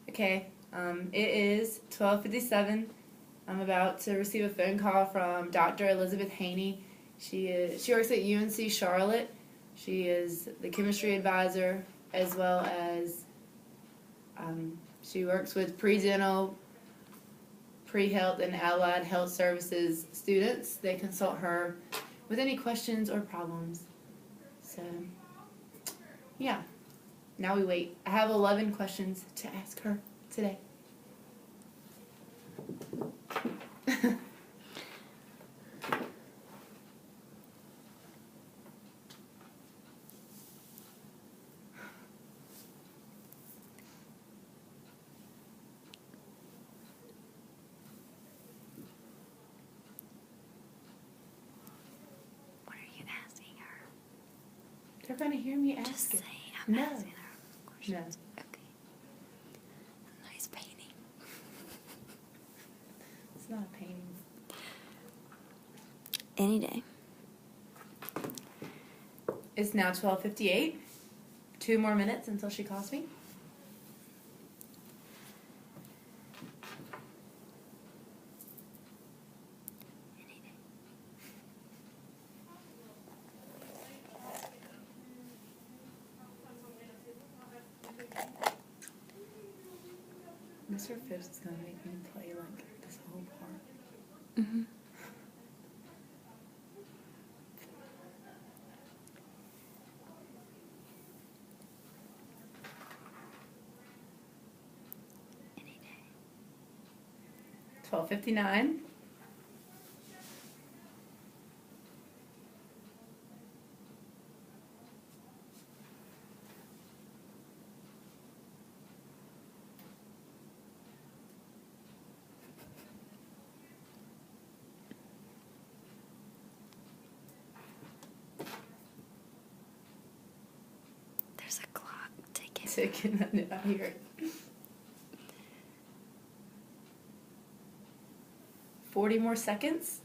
Okay, it is 12:57. I'm about to receive a phone call from Dr. Elizabeth Haney. She works at UNC Charlotte. She is the chemistry advisor, as well as she works with pre-dental, pre-health, and allied health services students. They consult her with any questions or problems. So, yeah. Now we wait. I have 11 questions to ask her today. What are you asking her? They're going to hear me ask Just it. say I'm No. asking her questions. No. Okay. Nice painting. It's not a painting. Any day. It's now 12:58. 2 more minutes until she calls me. Any day. Mr. Phipps is going to make me play like this whole part. Mm-hmm. Any day. 12:59. There's a clock ticking. Ticking. I know, I hear it. 40 more seconds.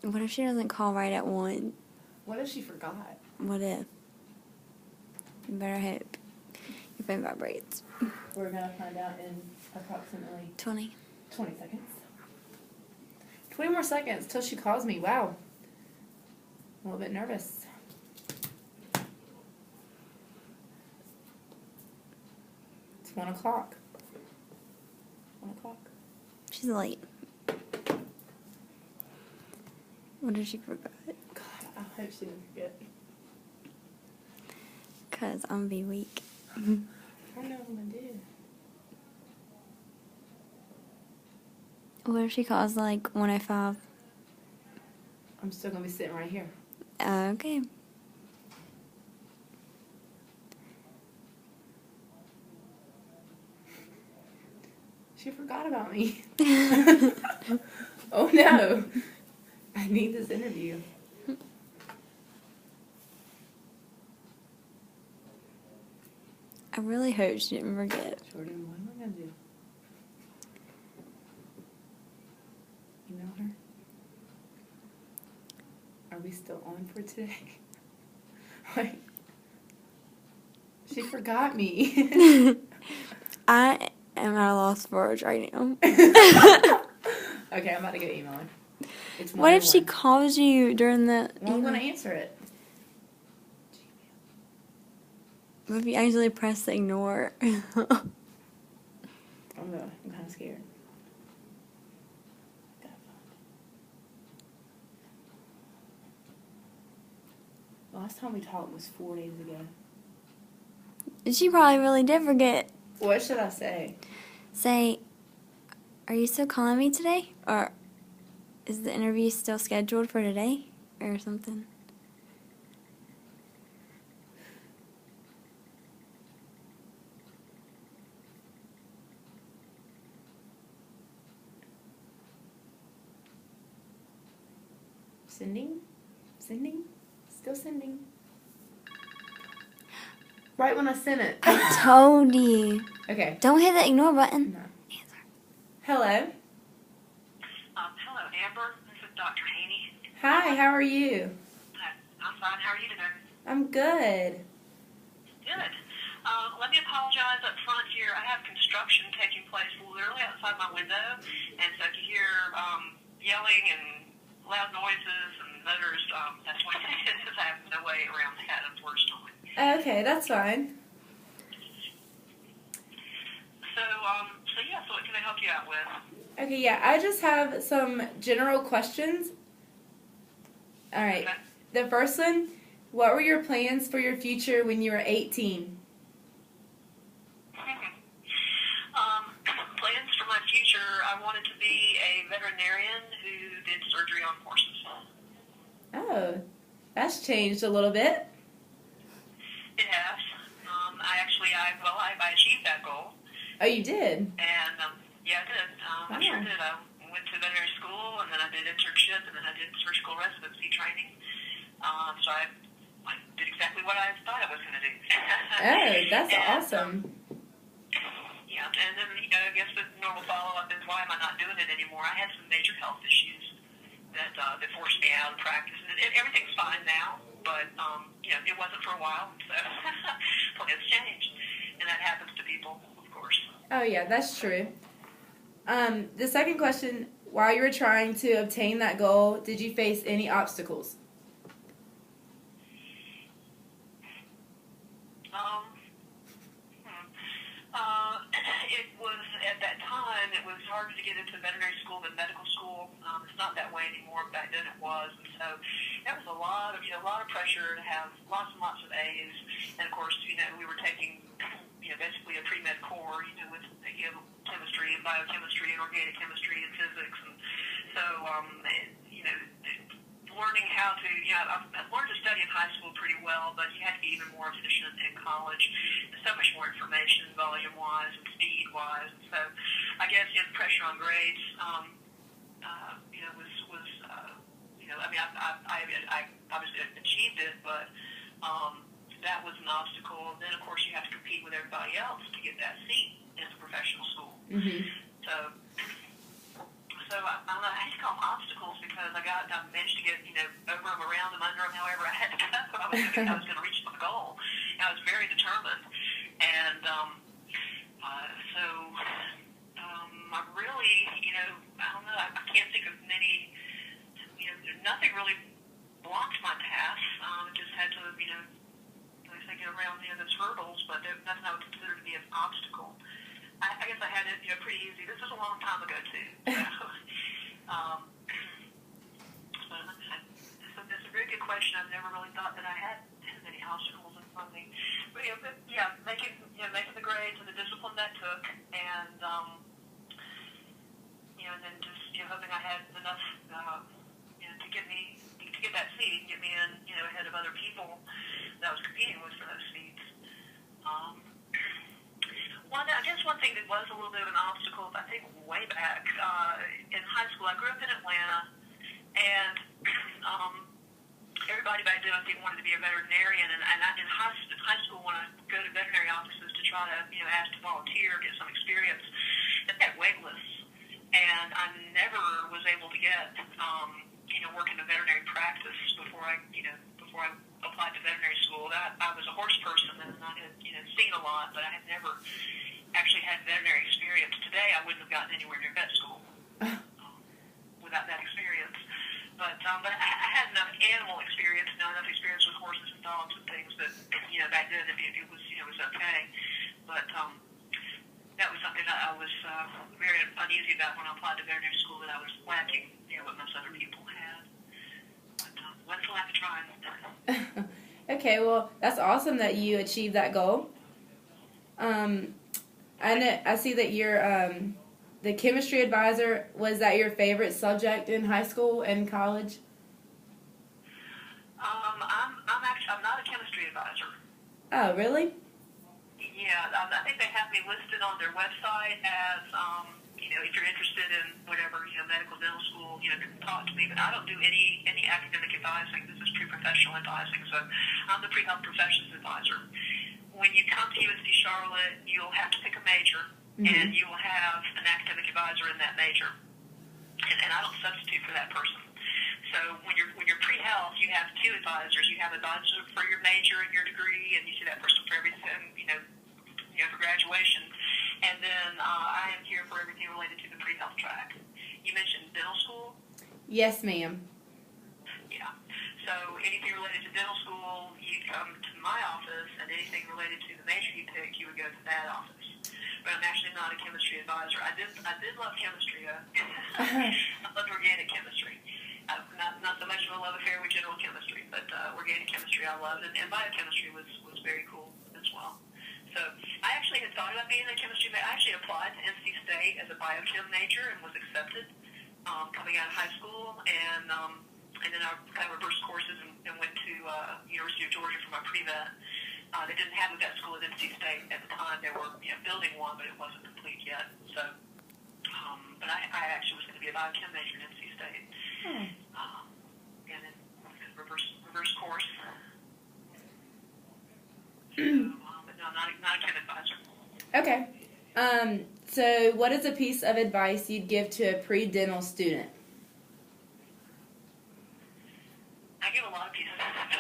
What if she doesn't call right at 1? What if she forgot? What if? You better hope your phone vibrates. We're going to find out in approximately 20. 20 seconds. 20 more seconds till she calls me. Wow. I'm a little bit nervous. It's 1 o'clock. 1 o'clock. She's late. What if she forgot? God, I hope she didn't forget. Because I'm going to be weak. I don't know what I'm going to do. What if she calls like 1:05? I'm still going to be sitting right here. Okay. She forgot about me. Oh no. I need this interview. I really hope she didn't forget. Jordan, what am I going to do? Email her? Are we still on for today? Wait. She forgot me. I am at a loss for words right now. Okay, I'm about to go emailing. It's What if she 1:01. calls you during the Well, I'm email? going to answer it. What if you actually press the ignore? I'm kind of scared. Last time we talked was 4 days ago. She probably really did forget. What should I say? Say, are you still calling me today? Or is the interview still scheduled for today? Or something. Sending? Sending? Still sending. Right when I sent it. I told you. Okay. Don't hit the ignore button. No. Answer. Hello. Hello, Amber. This is Dr. Haney. Hi, how are you? I'm fine. How are you today? I'm good. Good. Let me apologize up front here. I have construction taking place literally outside my window, and so if you hear yelling and loud noises and motors, that's what it is. I have no way around that, unfortunately. Okay, that's fine. So what can I help you out with? Okay, yeah, I just have some general questions. All right. Okay. The first one, what were your plans for your future when you were 18? Plans for my future, I wanted to be a veterinarian who did surgery on horses. Oh, that's changed a little bit. It has. I achieved that goal. Oh, you did? And, yeah, I did. I sure did. I went to veterinary school, and then I did internship, and then I did surgical residency training. So I did exactly what I thought I was going to do. Oh, that's and, awesome. Yeah, and then, I guess the normal follow-up is, why am I not doing it anymore? I had some major health issues that forced me out of practice. And everything's fine now, but, it wasn't for a while, so plans changed. And that happens to people, of course. Oh, yeah, that's true. The second question, while you were trying to obtain that goal, did you face any obstacles? It was, at that time, it was harder to get into veterinary school than medical school. It's not that way anymore. Back then it was. And so that was a lot of pressure to have lots and lots of A's. And of course, we were taking, basically a pre-med core, with chemistry and biochemistry and organic chemistry and physics. And so, learning how to, I learned to study in high school pretty well, but you had to be even more efficient in college. There's so much more information, volume-wise and speed-wise. So I guess, the pressure on grades, I obviously achieved it, but that was an obstacle. And then, of course, you have to compete with everybody else to get that seat in a professional school. Mm-hmm. So I hate to call them obstacles because I managed to get, over them, around them, under them, however I had to go. I was going to reach my goal. And I was very determined. And I really, I don't know, I can't think of many, nothing really blocked my path. Just had to, get around, those hurdles, but there's nothing I would consider to be an obstacle. I guess I had it, pretty easy. This was a long time ago, too. So that's a very good question. I've never really thought that I had many obstacles in front of me. But, making the grades and the discipline that took, and, and then just, hoping I had enough, to get that seat, get me in, ahead of other people that I was competing with for those seats. I guess one thing that was a little bit of an obstacle, I think way back in high school, I grew up in Atlanta, and everybody back then, I think, wanted to be a veterinarian, and in high school, when I go to veterinary offices to try to, ask to volunteer, get some experience, they had wait lists, and I never was able to get, work in a veterinary practice before I applied to veterinary school. I was a horse person, and I had, seen a lot, but I had never actually had veterinary experience. Today, I wouldn't have gotten anywhere near vet school without that experience. But I had enough animal experience, enough experience with horses and dogs and things that, back then it was okay. But that was something that I was very uneasy about when I applied to veterinary school, that I was lacking, what most other people had. But what's left to try? Okay, well, that's awesome that you achieved that goal. I see that you're the chemistry advisor. Was that your favorite subject in high school and college? I'm not a chemistry advisor. Oh, really? Yeah, I think they have me listed on their website as, if you're interested in whatever, medical dental school, talk to me. But I don't do any academic advising. This is pre-professional advising. So I'm the pre-health professions advisor. When you come to UNC Charlotte, you'll have to pick a major, and you will have an academic advisor in that major. And I don't substitute for that person. So when you're pre-health, you have two advisors. You have advisors for your major and your degree, and you see that person for everything, for graduation. And then I am here for everything related to the pre-health track. You mentioned dental school. Yes, ma'am. Yeah. So anything related to dental school, you come to my office, and anything related to the major you pick, you would go to that office. But I'm actually not a chemistry advisor. I did love chemistry. I loved organic chemistry. Not so much of a love affair with general chemistry, but organic chemistry I loved, and biochemistry was very cool as well. So I actually had thought about being a chemistry major. I actually applied to NC State as a biochem major and was accepted coming out of high school, and then I kind of reversed courses and went to University of Georgia for my pre-vet. They didn't have a vet school at NC State at the time. They were building one, but it wasn't complete yet. So, but I actually was going to be a biochem major at NC State, and then reverse course. So, but no, not a chem advisor. Okay. So what is a piece of advice you'd give to a pre-dental student? I give a lot of pieces of advice.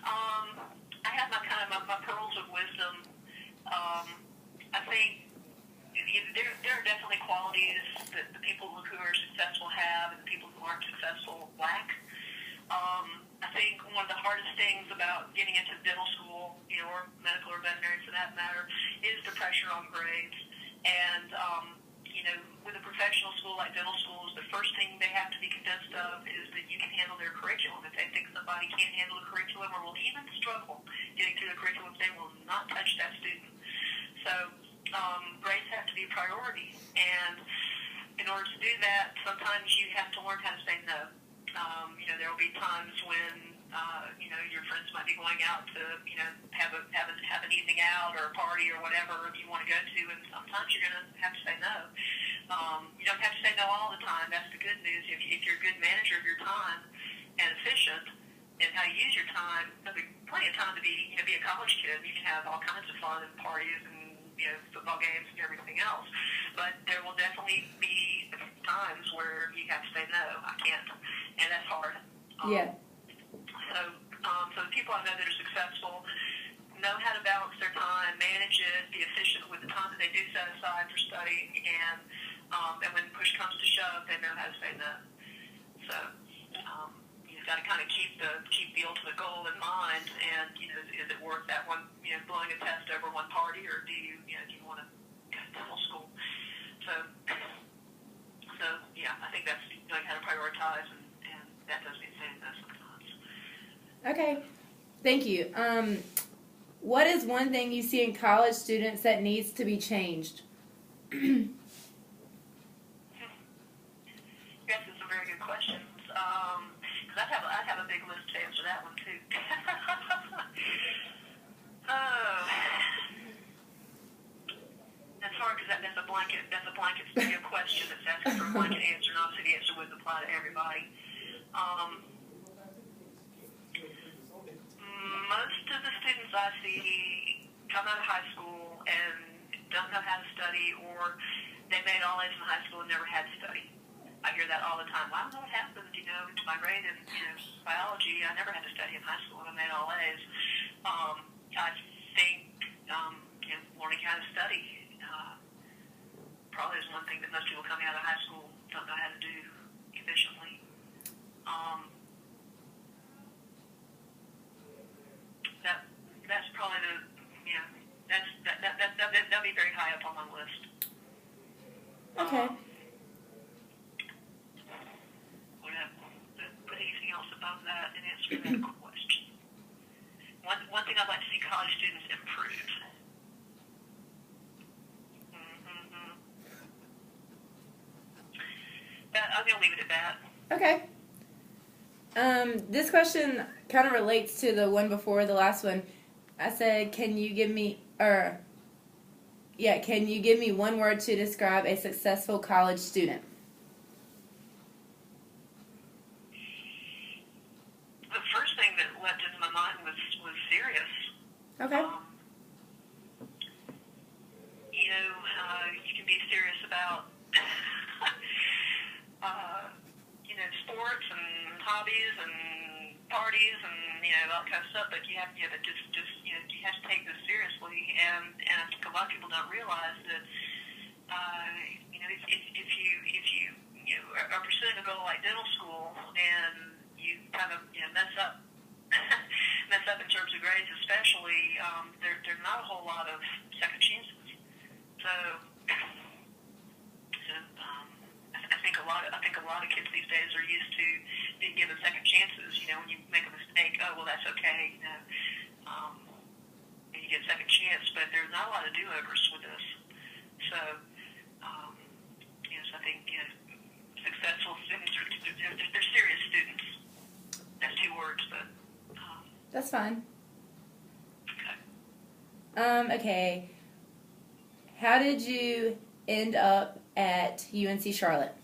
I have my pearls of wisdom. I think there are definitely qualities that the people who are successful have and the people who aren't successful lack. I think one of the hardest things about getting into dental school, or medical or veterinary for that matter, is the pressure on grades. And, with a professional school like dental schools, the first thing they have to be convinced of is that you can handle their curriculum. If they think somebody can't handle the curriculum or will even struggle getting through the curriculum, they will not touch that student. So grades have to be a priority. And in order to do that, sometimes you have to learn how to say no. There will be times when, your friends might be going out to, have an evening out or a party or whatever you want to go to, and sometimes you're going to have to say no. You don't have to say no all the time. That's the good news. If you're a good manager of your time and efficient in how you use your time, there'll be plenty of time to be a college kid. You can have all kinds of fun and parties and football games and everything else. But there will definitely be times where you have to say no, I can't, and that's hard. Yeah. So the people I know that are successful know how to balance their time, manage it, be efficient with the time that they do set aside for studying, and when push comes to shove, they know how to say no. So you've got to kind of keep the ultimate goal in mind, and is it worth that one, blowing a test over one party, or do you want to go to dental school? So yeah, I think that's knowing how to prioritize, and that does mean saying no sometimes. Okay. Thank you. What is one thing you see in college students that needs to be changed? Yes, it's some very good questions. Because I'd have a big list to answer that one too. That's hard because that's a blanket question that's asking for a blanket answer, and obviously the answer wouldn't apply to everybody. Most of the students I see come out of high school and don't know how to study, or they made all A's in high school and never had to study. I hear that all the time. Well, I don't know what happened, to my grade in biology. I never had to study in high school and I made all A's. I think learning how to study probably is one thing that most people coming out of high school don't know how to do efficiently. That's probably that'll be very high up on my list. Okay. Would I put anything else above that in answering that question? One thing I'd like to see college students improve. I'm going to leave it at that. Okay. This question kind of relates to the one before the last one. I said, can you give me one word to describe a successful college student? The first thing that leapt into my mind was serious. Okay. You can be serious about, parties and all that kind of stuff, but you have to just you have to take this seriously, and I think a lot of people don't realize that if you are pursuing a goal like dental school and you kind of mess up in terms of grades, especially, there's not a whole lot of second chances. So I think a lot of kids these days are used to being given second chances. When you make a mistake, oh well, that's okay. And you get a second chance, but there's not a lot of do-overs with this. So so I think successful students they're serious students. That's 2 words, but That's fine. okay. Okay. How did you end up at UNC Charlotte?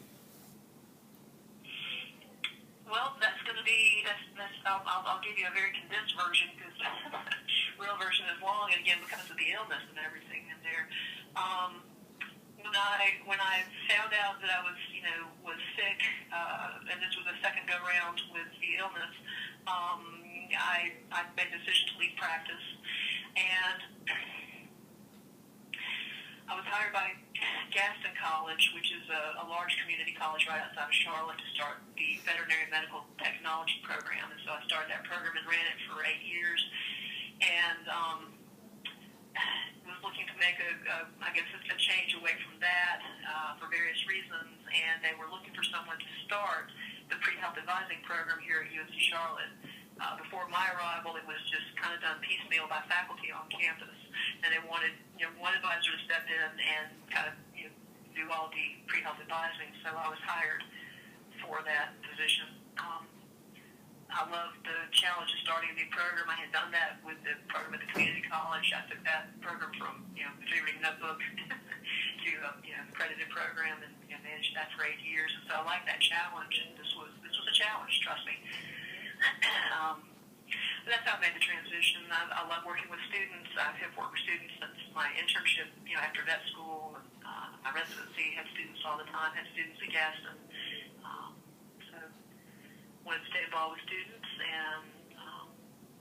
Well, that's going to be I'll give you a very condensed version because real version is long, and again because of the illness and everything in there. When I found out that I was sick, and this was the second go round with the illness, I made the decision to leave practice, and I was hired by Gaston College, which is a large community college right outside of Charlotte, to start the veterinary medical technology program. And so I started that program and ran it for 8 years, and was looking to make a change away from that for various reasons. And they were looking for someone to start the pre-health advising program here at UNC Charlotte. Before my arrival, it was just kind of done piecemeal by faculty on campus, and they wanted one advisor to step in and kind of do all the pre-health advising. So I was hired for that position. I loved the challenge of starting a new program. I had done that with the program at the community college. I took that program from figuring notebook to accredited program, and managed that for 8 years. And so I liked that challenge, and this was a challenge. Trust me. That's how I made the transition. I love working with students. I have worked with students since my internship, after vet school. My residency had students all the time, had students at Gaston. So wanted to stay involved with students, and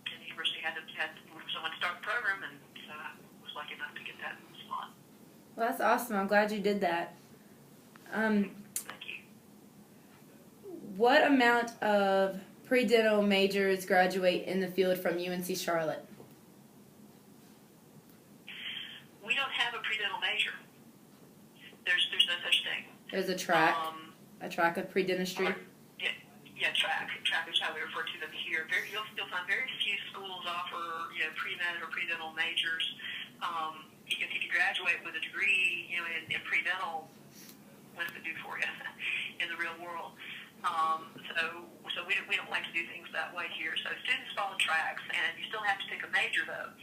the university had someone to start the program, and so I was lucky enough to get that spot. Well, that's awesome. I'm glad you did that. Thank you. What amount of pre-dental majors graduate in the field from UNC Charlotte? We don't have a pre-dental major. There's no such thing. There's a track of pre-dentistry. Track is how we refer to them here. You'll find very few schools offer pre-med or pre-dental majors. If you graduate with a degree in pre-dental, what does it do for you in the real world? So we don't like to do things that way here. So students follow tracks, and you still have to pick a major though.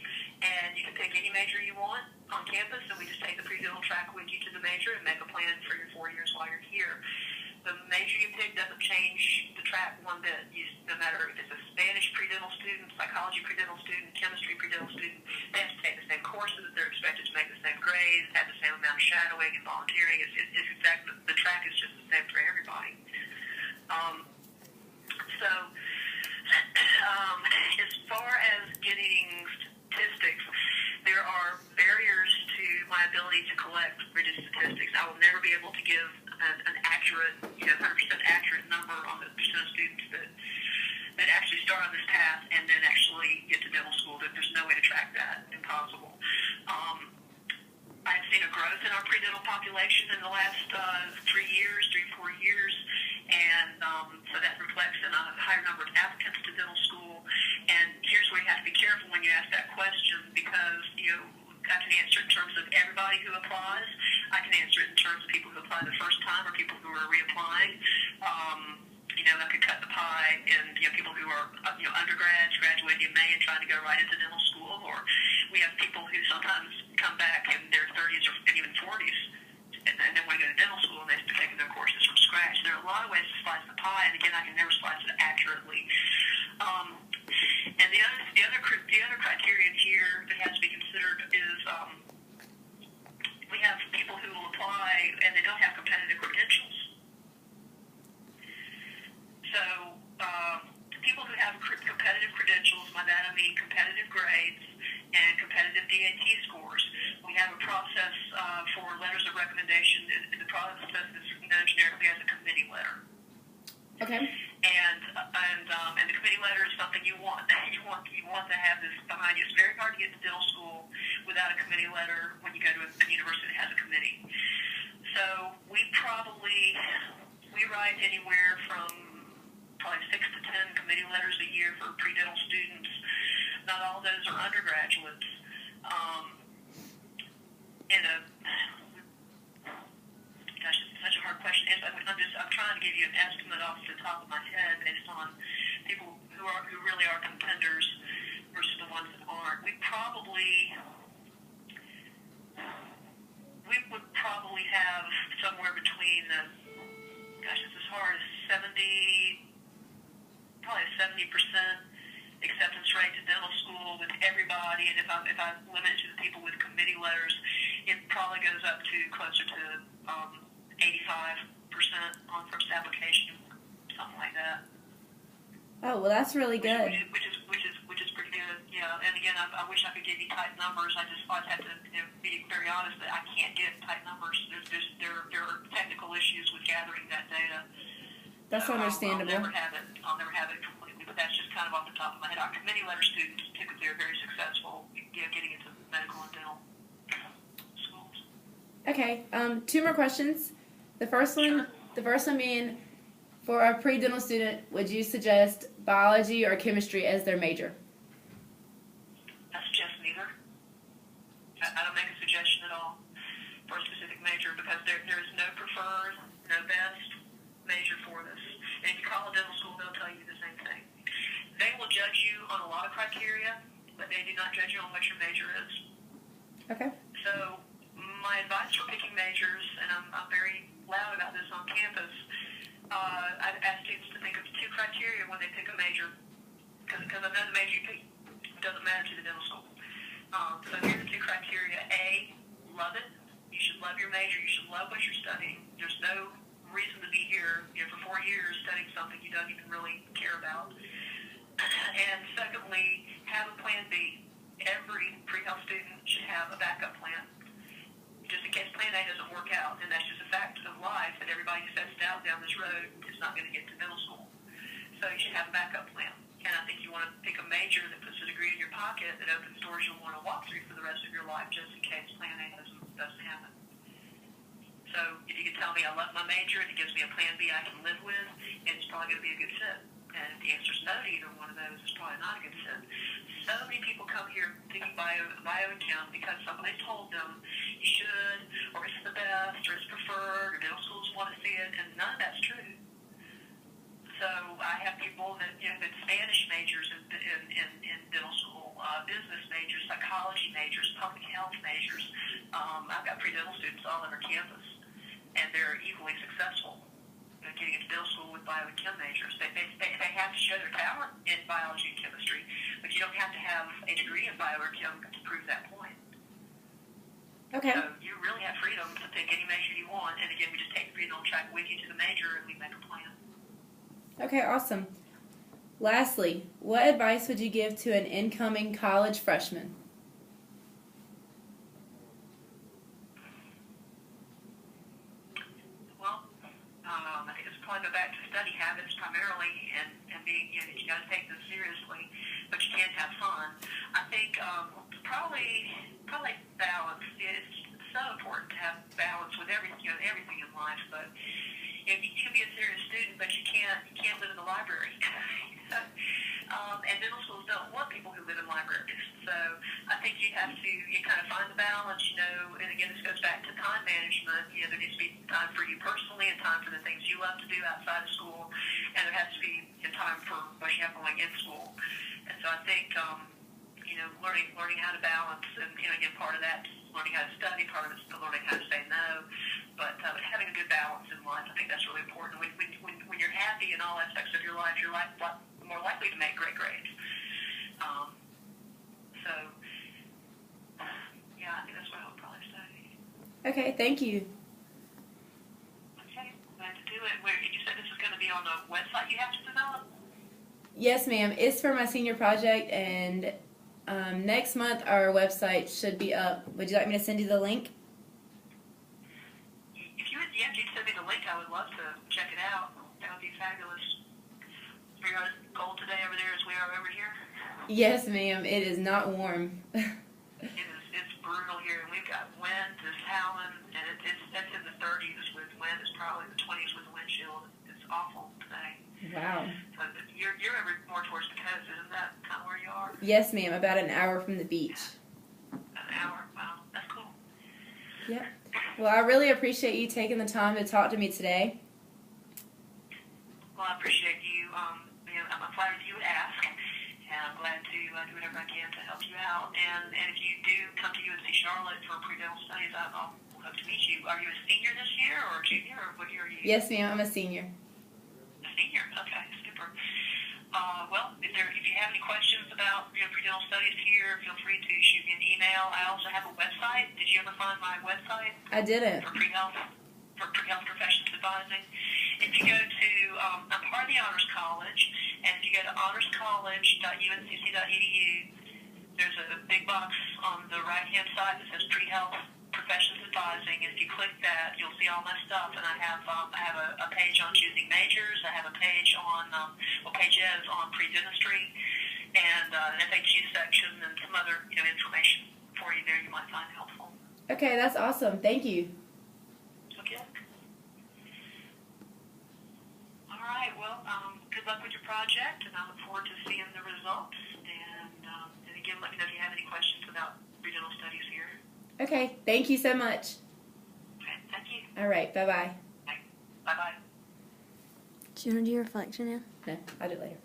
And you can pick any major you want on campus, and we just take the pre-dental track with you to the major and make a plan for your 4 years while you're here. The major you pick doesn't change the track one bit. No matter if it's a Spanish pre-dental student, psychology pre-dental student, chemistry pre-dental student, they have to take the same courses. They're expected to make the same grades, have the same amount of shadowing and volunteering. It's exactly, the track is just the same for everybody. As far as getting statistics, there are barriers to my ability to collect rigid statistics. I will never be able to give an accurate, 100% accurate number on the percent of students that actually start on this path and then actually get to dental school. There's no way to track that. Impossible. I've seen a growth in our pre-dental population in the last 3 years, 4 years, and so that reflects in a higher number of applicants to dental school. And here's where you have to be careful when you ask that question, because I can answer it in terms of everybody who applies. I can answer it in terms of people who apply the first time or people who are reapplying. I could cut the pie in people who are undergrads graduating in May and trying to go right into dental school, or we have people who sometimes come back in their 30s or even 40s and then want to go to dental school and they've taken their courses from scratch. There are a lot of ways to slice the pie, and again, I can never slice it accurately. And the other criterion here that has to be considered is we have people who will apply and they don't have competitive credentials. So people who have competitive by that I mean competitive grades and competitive DAT scores. We have a process for letters of recommendation, and the process is known generically as a committee letter. Okay. And the committee letter is something you want. You want to have this behind you. It's very hard to get to dental school without a committee letter when you go to a university that has a committee. So we write anywhere from probably 6 to 10 committee letters a year for pre-dental students. Not all of those are undergraduates. Gosh, it's such a hard question. I'm trying to give you an estimate off the top of my head based on people who really are contenders versus the ones that aren't. We would probably have somewhere between this is hard, probably a 70% acceptance rate to dental school with everybody, and if I limit it to the people with committee letters, it probably goes up to closer to 85% on first application, something like that. Oh, well, that's really good. Which is pretty good. Yeah, and again, I wish I could give you tight numbers. I just have to be very honest that I can't get tight numbers. There are technical issues with gathering that data. That's understandable. I'll never have it completely, but that's just kind of off the top of my head. Our committee letter students typically are very successful, getting into medical and dental schools. Okay. 2 more questions. The first one being, for a pre-dental student, would you suggest biology or chemistry as their major? That's just neither. I don't make a suggestion at all for a specific major because there is no preferred, no best major for this. And if you call a dental school, they'll tell you the same thing. They will judge you on a lot of criteria, but they do not judge you on what your major is. Okay. So my advice for picking majors, and I'm very loud about this on campus, I've asked students to think of 2 criteria when they pick a major, because I know the major you pick doesn't matter to the dental school. So here are the 2 criteria. A, love it. You should love your major. You should love what you're studying. There's no reason to be here for 4 years studying something you don't even really care about. And secondly, have a plan B. Every pre-health student should have a backup plan, just in case plan A doesn't work out, and that's just a fact of life that everybody who sets out down this road is not going to get to middle school. So you should have a backup plan. And I think you want to pick a major that puts a degree in your pocket that opens doors you'll want to walk through for the rest of your life, just in case plan A doesn't happen. So if you can tell me I love my major and it gives me a plan B I can live with, it's probably going to be a good fit. And if the answer is no to either one of those, it's probably not a good fit. So many people come here thinking bio-chem because somebody told them you should, or it's the best, or it's preferred, or middle schools want to see it, and none of that's true. So I have people that, it's Spanish majors in dental school, business majors, psychology majors, public health majors. I've got pre-dental students all over campus, and they're equally successful getting into dental school with bio and chem majors. They have to show their talent in biology and chemistry, but you don't have to have a degree in bio or chem to prove that point. Okay. So you really have freedom to pick any major you want, and again, we just take the pre-dental track with you to the major, and we make a plan. Okay, awesome. Lastly, what advice would you give to an incoming college freshman? Well, I think it's probably go back to study habits primarily, and being, you got to take this seriously, but you can have fun. I think probably balance. It's so important to have balance with everything in life, but you can be a serious student, but you can't live in the library. And dental schools don't want people who live in libraries. So I think you have to kind of find the balance, and again, this goes back to time management. There needs to be time for you personally and time for the things you love to do outside of school, and there has to be time for what you have going in school. And so I think, learning how to balance, and, again, part of that is learning how to study, part of it is learning how to say no, but having a good balance in life, I think that's really important. When you're happy in all aspects of your life, you're more likely to make great grades. I think that's what I would probably say. Okay, thank you. Okay, glad to do it. You said this is going to be on a website you have to develop? Yes, ma'am. It's for my senior project, and next month our website should be up. Would you like me to send you the link? If you would, yeah, if you'd send me the link, I would love to check it out. That would be fabulous. Are you guys cold today over there as we are over here? Yes, ma'am. It is not warm. It's brutal here, and we've got wind that's howling, and that's in the 30s with wind. It's probably the 20s with wind chill. It's awful today. Wow. So you're over more towards the coast, isn't that kind of where you are? Yes, ma'am. About an hour from the beach. An hour. Wow, that's cool. Yep. Well, I really appreciate you taking the time to talk to me today. Well, I appreciate you. I'm flattered you would ask, and I'm glad to do whatever I can to help you out. And if you do come to UNC Charlotte for pre-dental studies, I'll hope to meet you. Are you a senior this year or a junior, or what year are you? Yes, ma'am. I'm a senior. A senior. Okay, super. Well, if you have any questions about pre-dental studies here, feel free to shoot me an email. I also have a website. Did you ever find my website? I didn't. For pre-health professions advising. If you go to, I'm part of the Honors College, and if you go to honorscollege.uncc.edu, there's a big box on the right-hand side that says pre-health professions advising, and if you click that, you'll see all my stuff, and I have a page on choosing majors, I have a page on, page is on pre-dentistry, and an FAQ section, and some other, information for you there you might find helpful. Okay, that's awesome. Thank you. Okay. All right. Well, good luck with your project, and I look forward to seeing the results. And again, let me know if you have any questions about pre-dental studies here. Okay, thank you so much. Okay. Thank you. All right, bye-bye. Bye bye. Do you want to do your reflection now? No, I'll do it later.